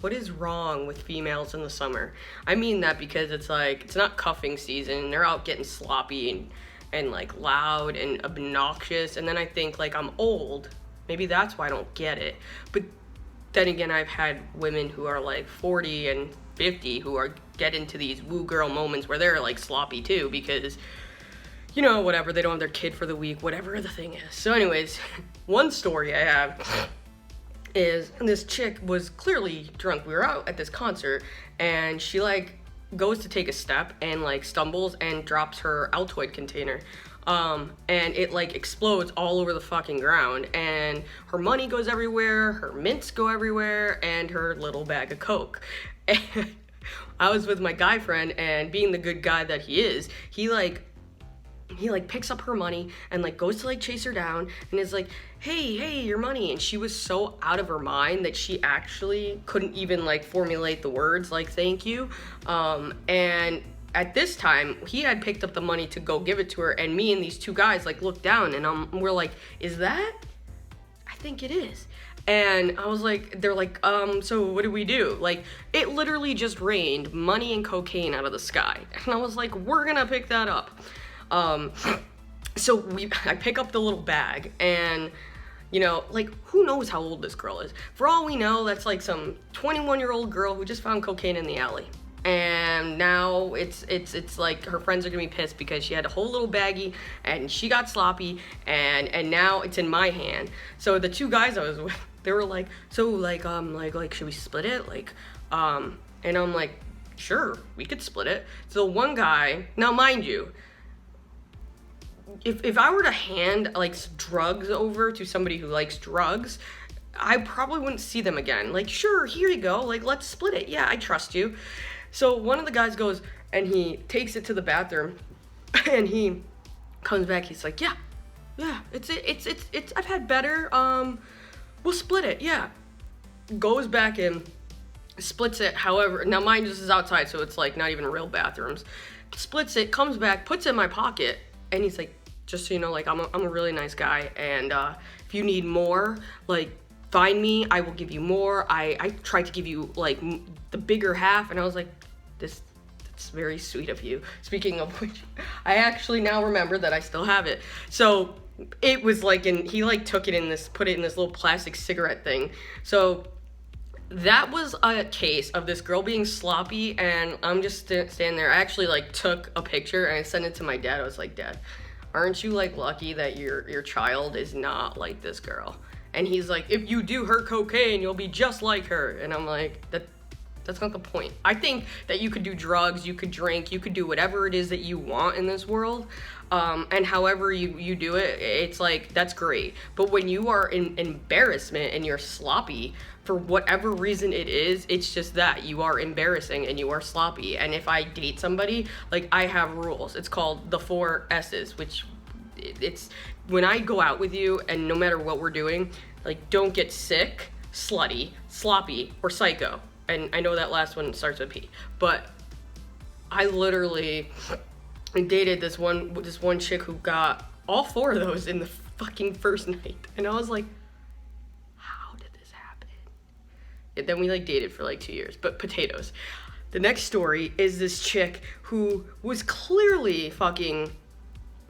What is wrong with females in the summer? I mean that because it's like, it's not cuffing season. They're out getting sloppy and like loud and obnoxious. And then I think like I'm old. Maybe that's why I don't get it. But then again, I've had women who are like 40 and 50 who are get into these woo girl moments where they're like sloppy too because, you know, whatever, they don't have their kid for the week, whatever the thing is. So anyways, one story I have is this chick was clearly drunk. We were out at this concert and she like goes to take a step and like stumbles and drops her Altoid container. And it like explodes all over the fucking ground and her money goes everywhere, her mints go everywhere, and her little bag of Coke. And I was with my guy friend, and being the good guy that he is, he picks up her money and like goes to like chase her down and is like, hey, your money. And she was so out of her mind that she actually couldn't even like formulate the words like thank you. And at this time he had picked up the money to go give it to her, and me and these two guys like looked down and we're like, is that? I think it is. And I was like, they're like, so what do we do? Like, it literally just rained money and cocaine out of the sky. And I was like, we're gonna pick that up. So I pick up the little bag, and you know, like, who knows how old this girl is? For all we know, that's like some 21-year-old girl who just found cocaine in the alley. And now it's like her friends are gonna be pissed because she had a whole little baggie and she got sloppy, and now it's in my hand. So the two guys I was with, they were like, so like should we split it? Like, and I'm like, sure, we could split it. So one guy, now mind you, if I were to hand like drugs over to somebody who likes drugs, I probably wouldn't see them again. Like, sure, here you go, like, let's split it. Yeah, I trust you. So one of the guys goes and he takes it to the bathroom and he comes back. He's like, yeah, it's I've had better. We'll split it. Yeah. Goes back in, splits it. However, now mine just is outside, so it's like not even real bathrooms. Splits it, comes back, puts it in my pocket, and he's like, just so you know, like, I'm a really nice guy, and if you need more, like, find me, I will give you more. I tried to give you like the bigger half, and I was like, that's very sweet of you. Speaking of which, I actually now remember that I still have it. So it was like, he like took it in this, put it in this little plastic cigarette thing. So that was a case of this girl being sloppy, and I'm just standing there. I actually like took a picture and I sent it to my dad. I was like, Dad, aren't you like lucky that your child is not like this girl? And he's like, if you do her cocaine, you'll be just like her. And I'm like, that's not the point. I think that you could do drugs, you could drink, you could do whatever it is that you want in this world. And however you do it, it's like, that's great. But when you are in embarrassment and you're sloppy, for whatever reason it is, it's just that. You are embarrassing and you are sloppy. And if I date somebody, like, I have rules. It's called the 4 S's, which it's when I go out with you and no matter what we're doing, like, don't get sick, slutty, sloppy, or psycho. And I know that last one starts with P, but I literally dated this one chick who got all 4 of those in the fucking first night. And I was like, how did this happen? And then we like dated for like 2 years, but potatoes. The next story is this chick who was clearly fucking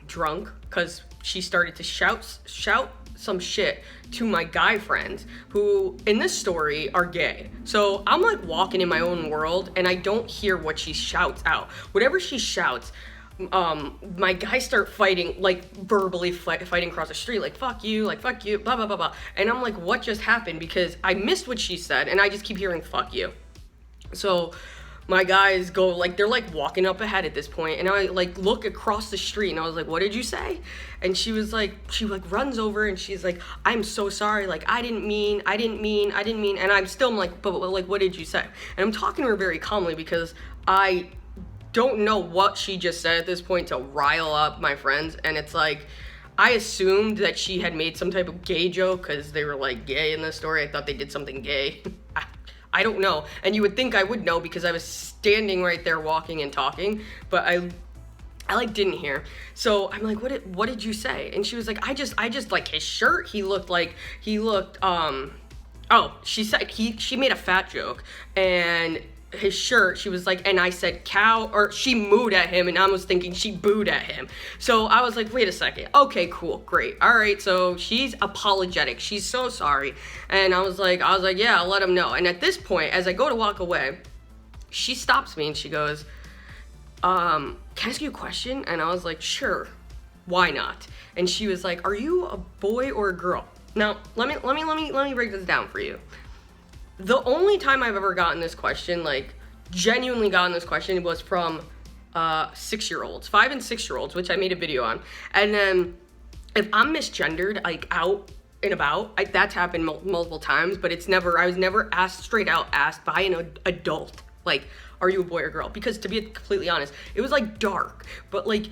drunk because she started to shout some shit to my guy friends who in this story are gay. So I'm like walking in my own world and I don't hear what she shouts out. Whatever she shouts, my guys start fighting, like verbally fighting across the street, like fuck you, blah blah blah blah. And I'm like, what just happened? Because I missed what she said and I just keep hearing fuck you. So my guys go, like, they're like walking up ahead at this point, and I like look across the street and I was like, what did you say? And she runs over and she's like, I'm so sorry, like, I didn't mean, and I'm still like, but like, what did you say? And I'm talking to her very calmly because I don't know what she just said at this point to rile up my friends. And it's like, I assumed that she had made some type of gay joke because they were like gay in this story. I thought they did something gay. I don't know. And you would think I would know because I was standing right there walking and talking, but I like didn't hear. So I'm like, what did you say? And she was like, I just like his shirt. He looked Oh, she said she made a fat joke, and his shirt, she was like, and I said cow, or she mooed at him, and I was thinking she booed at him. So I was like, wait a second. Okay, cool, great. All right, so she's apologetic. She's so sorry. And I was like, yeah, I'll let him know. And at this point, as I go to walk away, she stops me and she goes, can I ask you a question? And I was like, sure, why not? And she was like, are you a boy or a girl? Now, let me break this down for you. The only time I've ever gotten this question, like genuinely gotten this question, was from 6-year-olds, 5 and 6-year-olds, which I made a video on. And then if I'm misgendered, like out and about, that's happened multiple times, but I was never asked straight out asked by an adult, like, are you a boy or girl? Because to be completely honest, it was like dark, but like,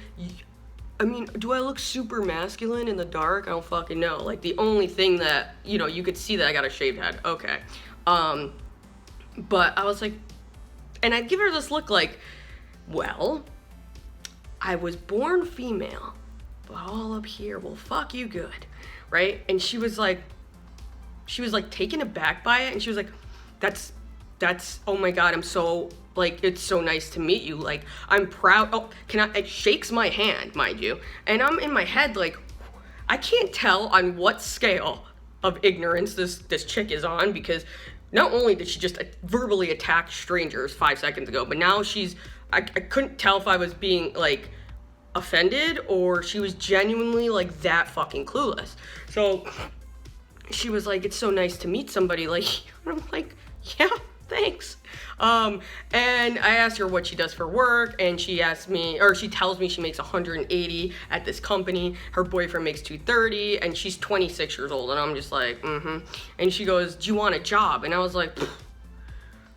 I mean, do I look super masculine in the dark? I don't fucking know. Like, the only thing that, you could see that I got a shaved head. Okay. But I was like, and I'd give her this look like, well, I was born female, but all up here, well, fuck you good, right? And she was like taken aback by it, and she was like, that's, oh my God, I'm so, like, it's so nice to meet you. Like, I'm proud. Oh, it shakes my hand, mind you. And I'm in my head, like, I can't tell on what scale of ignorance this chick is on, because not only did she just verbally attack strangers 5 seconds ago, but now I couldn't tell if I was being, like, offended or she was genuinely, like, that fucking clueless. So she was like, it's so nice to meet somebody like you. And I'm like, yeah, thanks. And I asked her what she does for work, and she tells me she makes 180 at this company. Her boyfriend makes 230, and she's 26 years old. And I'm just like, And she goes, do you want a job? And I was like,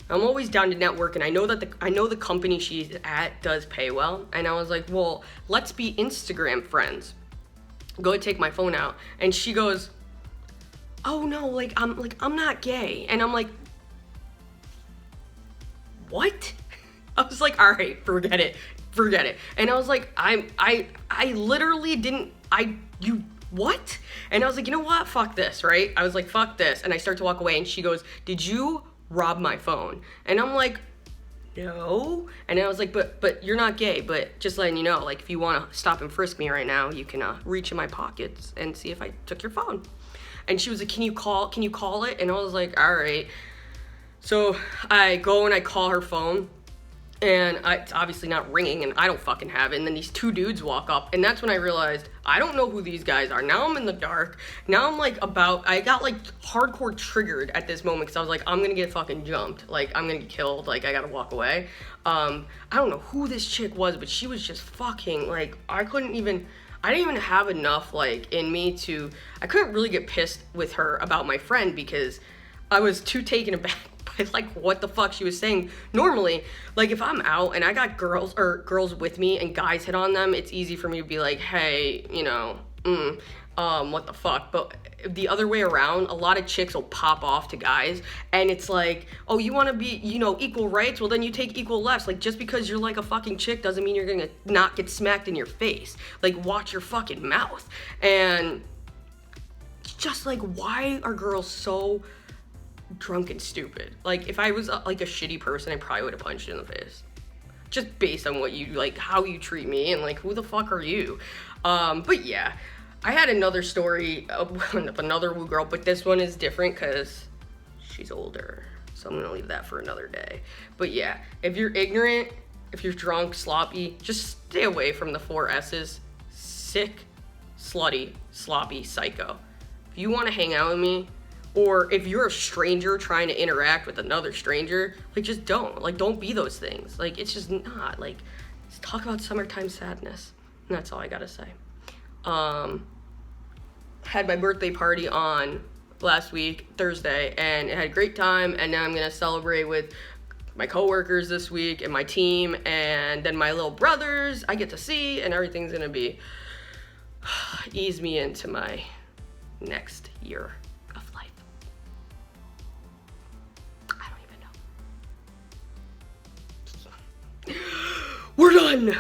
I'm always down to network, and I know the company she's at does pay well. And I was like, well, let's be Instagram friends. Go ahead, take my phone out. And she goes, oh no, I'm not gay. And I'm like, what? I was like, all right, forget it. And I was like, I literally didn't, you, what? And I was like, you know what? Fuck this, right? I was like, fuck this. And I start to walk away, and she goes, did you rob my phone? And I'm like, no. And I was like, but you're not gay, but just letting you know, like, if you want to stop and frisk me right now, you can reach in my pockets and see if I took your phone. And she was like, can you call it? And I was like, all right. So I go and I call her phone, and it's obviously not ringing, and I don't fucking have it. And then these 2 dudes walk up, and that's when I realized I don't know who these guys are. Now I'm in the dark. Now I'm like I got like hardcore triggered at this moment, because I was like, I'm gonna get fucking jumped. Like, I'm gonna get killed. Like, I gotta walk away. I don't know who this chick was, but she was just fucking, like, I didn't even have enough, like, in me I couldn't really get pissed with her about my friend, because I was too taken aback by, like, what the fuck she was saying. Normally, like, if I'm out and I got girls with me and guys hit on them, it's easy for me to be like, hey, what the fuck? But the other way around, a lot of chicks will pop off to guys, and it's like, oh, you want to be, equal rights? Well, then you take equal lefts. Like, just because you're like a fucking chick doesn't mean you're gonna not get smacked in your face. Like, watch your fucking mouth. And just like, why are girls so drunk and stupid? Like, if I was like a shitty person, I probably would have punched you in the face, just based on what you, like, how you treat me, and like, who the fuck are you? But yeah, I had another story of another woo girl, but this one is different because she's older, so I'm gonna leave that for another day. But yeah, if you're ignorant, if you're drunk, sloppy, just stay away from the 4 S's: sick, slutty, sloppy, psycho. If you want to hang out with me, or if you're a stranger trying to interact with another stranger, like, just don't be those things. Like, it's just not, like, let's talk about summertime sadness. And that's all I gotta say. Had my birthday party on last week, Thursday, and I had a great time, and now I'm gonna celebrate with my coworkers this week and my team, and then my little brothers I get to see, and everything's gonna be ease me into my next year of life. I don't even know. We're done!